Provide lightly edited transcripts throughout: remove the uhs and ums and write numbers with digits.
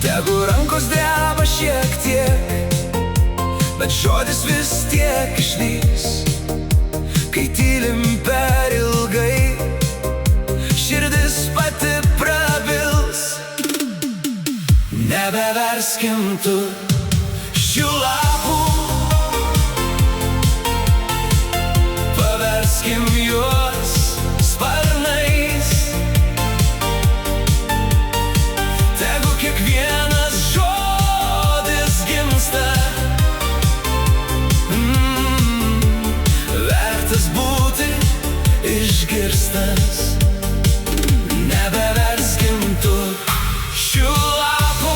Tegu rankos dreba šiek tiek, bet žodis vis tiek išlįs. Kai tylim per ilgai, širdis pati prabils. Nebeverskim tu šių lapų, paverskim juos sparnais. Tegu kiekvienas žodis gimsta vertas būti išgirstas. Nebeverskim tu šių lapų,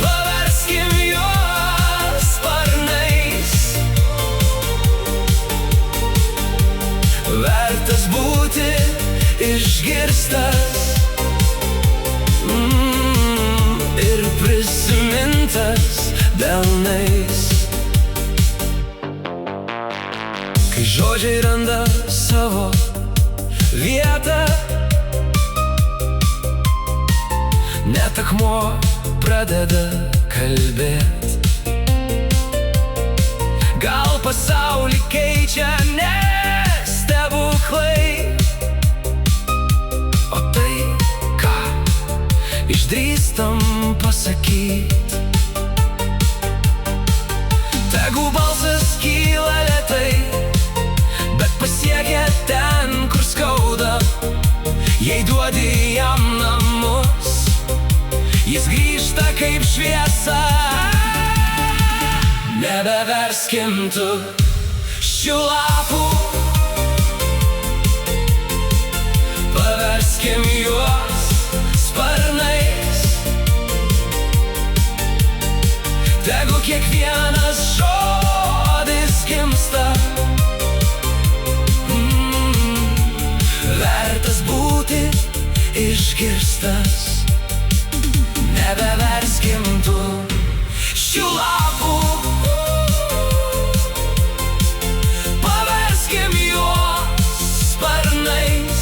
paverskim juos sparnais. Vertas būti išgirstas ir prisimintas delnais. Kai žodžiai randa savo vietą, net akmuo pradeda kalbėt. Gal pasaulį keičia ne stebuklai, o tai, ką išdrįstam pasakyt. Tegu balsas kyla lėtai, bet pasiekia ten, kur skauda. Jei duodi jam namus, jis grįžta kaip šviesa. Nebeverskim tu šių lapų, paverskim juos sparnais. Tegu kiekvienas žodis gimsta vertas būti išgirstas. Nebeverskim tu šių lapų, paverskim juos sparnais.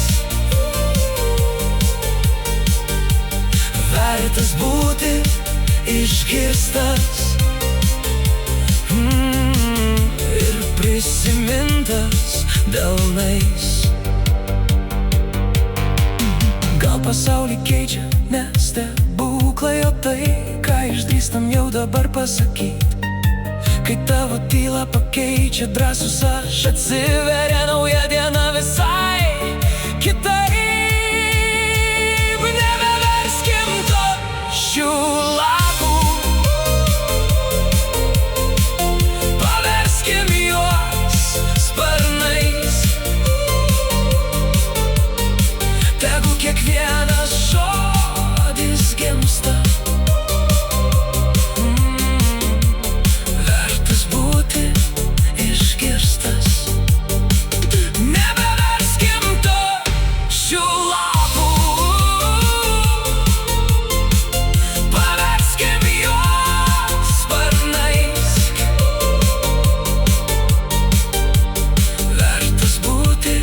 Vertas būti išgirstas ir prisimintas delnais. Gal pasaulį keičia ne stebuklai, o tai, ką išdrįstam jau dabar pasakyt. Kai tavo tyla pakeičia drąsus aš, atsiveria nauja diena visai kitaip. Nebeverskim to šių lapų, paverskim juos sparnais. Tegu kiekvienas žodis gimsta vertas būti išgirstas. Nebeverskim to šių lapų, paverskim juos sparnais. Vertas būti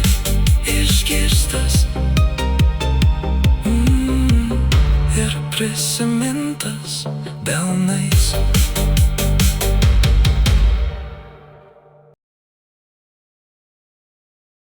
išgirstas ir prisimintas delnais.